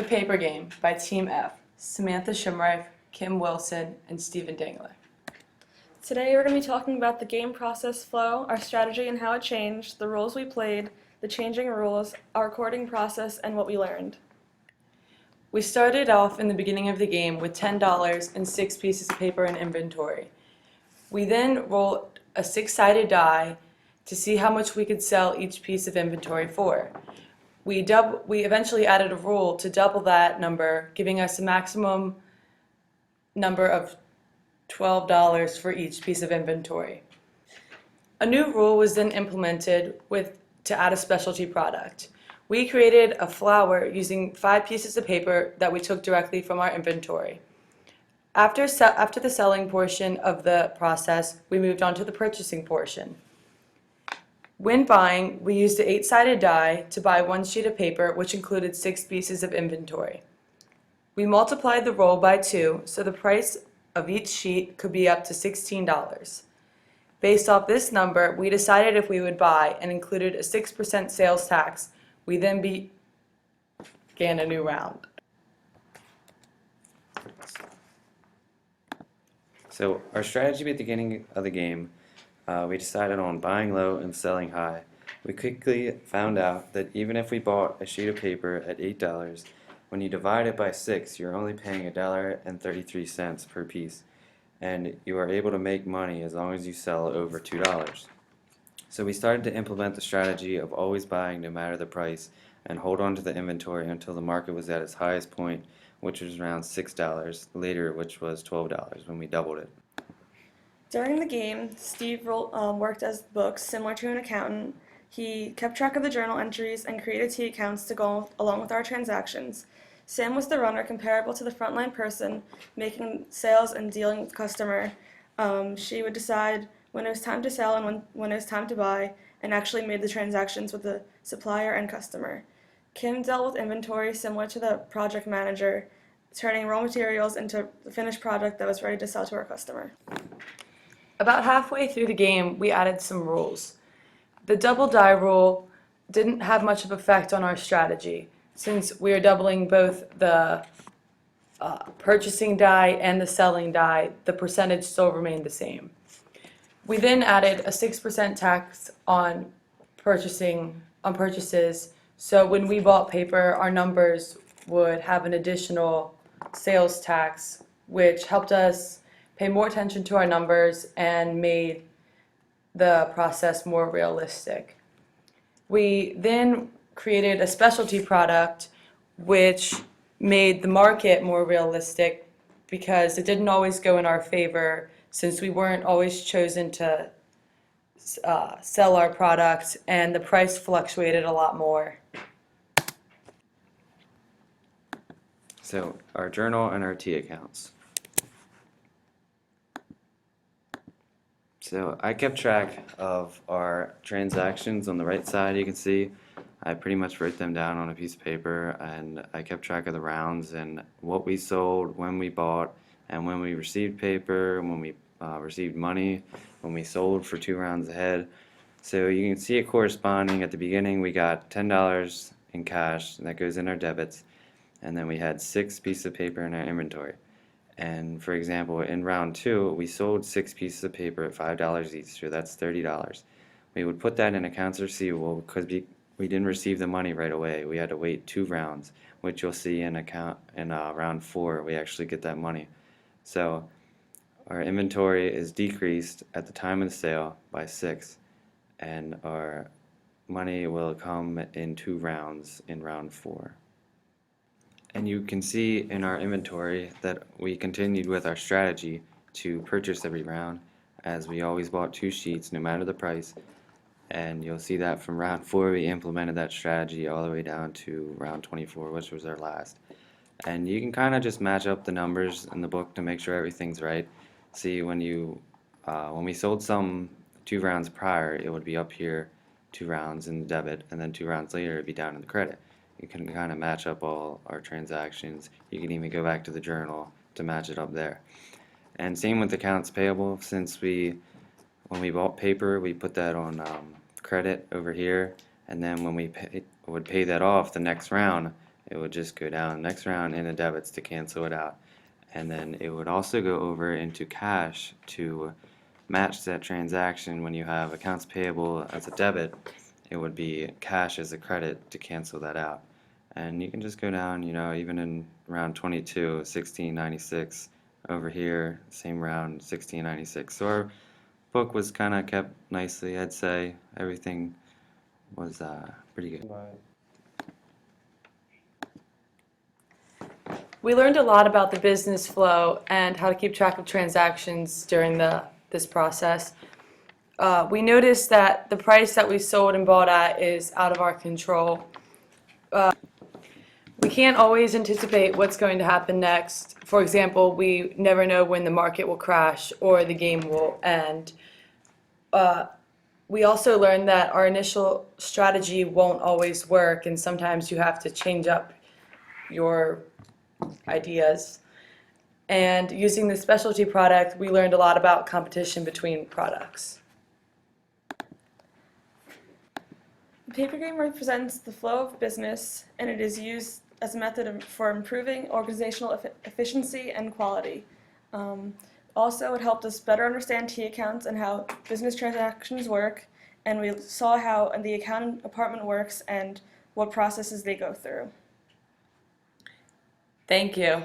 The Paper Game by Team F, Samantha Shimreif, Kim Wilson, and Stephen Dingler. Today we're going to be talking about the game process flow, our strategy and how it changed, the roles we played, the changing rules, our recording process, and what we learned. We started off in the beginning of the game with $10 and 6 pieces of paper in inventory. We then rolled a 6-sided die to see how much we could sell each piece of inventory for. We eventually added a rule to double that number, giving us a maximum number of $12 for each piece of inventory. A new rule was then implemented to add a specialty product. We created a flower using 5 pieces of paper that we took directly from our inventory. After the selling portion of the process, we moved on to the purchasing portion. When buying, we used the 8-sided die to buy 1 sheet of paper, which included 6 pieces of inventory. We multiplied the roll by 2, so the price of each sheet could be up to $16. Based off this number, we decided if we would buy and included a 6% sales tax. We then began a new round. So our strategy at the beginning of the game, we decided on buying low and selling high. We quickly found out that even if we bought a sheet of paper at $8, when you divide it by 6, you're only paying $1.33 per piece, and you are able to make money as long as you sell over $2. So we started to implement the strategy of always buying no matter the price and hold on to the inventory until the market was at its highest point, which was around $6, later which was $12 when we doubled it. During the game, Steve worked as books, similar to an accountant. He kept track of the journal entries and created T accounts to go along with our transactions. Sam was the runner, comparable to the frontline person, making sales and dealing with the customer. She would decide when it was time to sell and when it was time to buy, and actually made the transactions with the supplier and customer. Kim dealt with inventory, similar to the project manager, turning raw materials into the finished product that was ready to sell to our customer. About halfway through the game, we added some rules. The double die rule didn't have much of an effect on our strategy. Since we are doubling both the purchasing die and the selling die, the percentage still remained the same. We then added a 6% tax on purchases, so when we bought paper, our numbers would have an additional sales tax, which helped us pay more attention to our numbers and made the process more realistic. We then created a specialty product which made the market more realistic because it didn't always go in our favor since we weren't always chosen to sell our products and the price fluctuated a lot more. So our journal and our T accounts. So I kept track of our transactions on the right side. You can see I pretty much wrote them down on a piece of paper, and I kept track of the rounds and what we sold, when we bought, and when we received paper, when we received money, when we sold for 2 rounds ahead. So you can see it corresponding. At the beginning we got $10 in cash, and that goes in our debits, and then we had 6 pieces of paper in our inventory. And for example, in round 2, we sold 6 pieces of paper at $5 each, so that's $30. We would put that in accounts receivable because we didn't receive the money right away. We had to wait 2 rounds, which you'll see in round 4, we actually get that money. So our inventory is decreased at the time of the sale by 6, and our money will come in 2 rounds in round 4. And you can see in our inventory that we continued with our strategy to purchase every round, as we always bought 2 sheets no matter the price. And you'll see that from round 4 we implemented that strategy all the way down to round 24, which was our last. And you can kind of just match up the numbers in the book to make sure everything's right. See, when we sold some 2 rounds prior, it would be up here 2 rounds in the debit, and then 2 rounds later it'd be down in the credit. You can kind of match up all our transactions. You can even go back to the journal to match it up there. And same with accounts payable. Since when we bought paper, we put that on credit over here, and then when we would pay that off the next round, it would just go down next round into debits to cancel it out. And then it would also go over into cash to match that transaction. When you have accounts payable as a debit, it would be cash as a credit to cancel that out. And you can just go down, even in round 22, 1696, over here, same round, 1696. So our book was kind of kept nicely, I'd say. Everything was pretty good. We learned a lot about the business flow and how to keep track of transactions during this process. We noticed that the price that we sold and bought at is out of our control. We can't always anticipate what's going to happen next. For example, we never know when the market will crash or the game will end. We also learned that our initial strategy won't always work, and sometimes you have to change up your ideas. And using the specialty product, we learned a lot about competition between products. The paper game represents the flow of business, and it is used as a method for improving organizational efficiency and quality. Also, it helped us better understand T accounts and how business transactions work, and we saw how the accounting department works and what processes they go through. Thank you.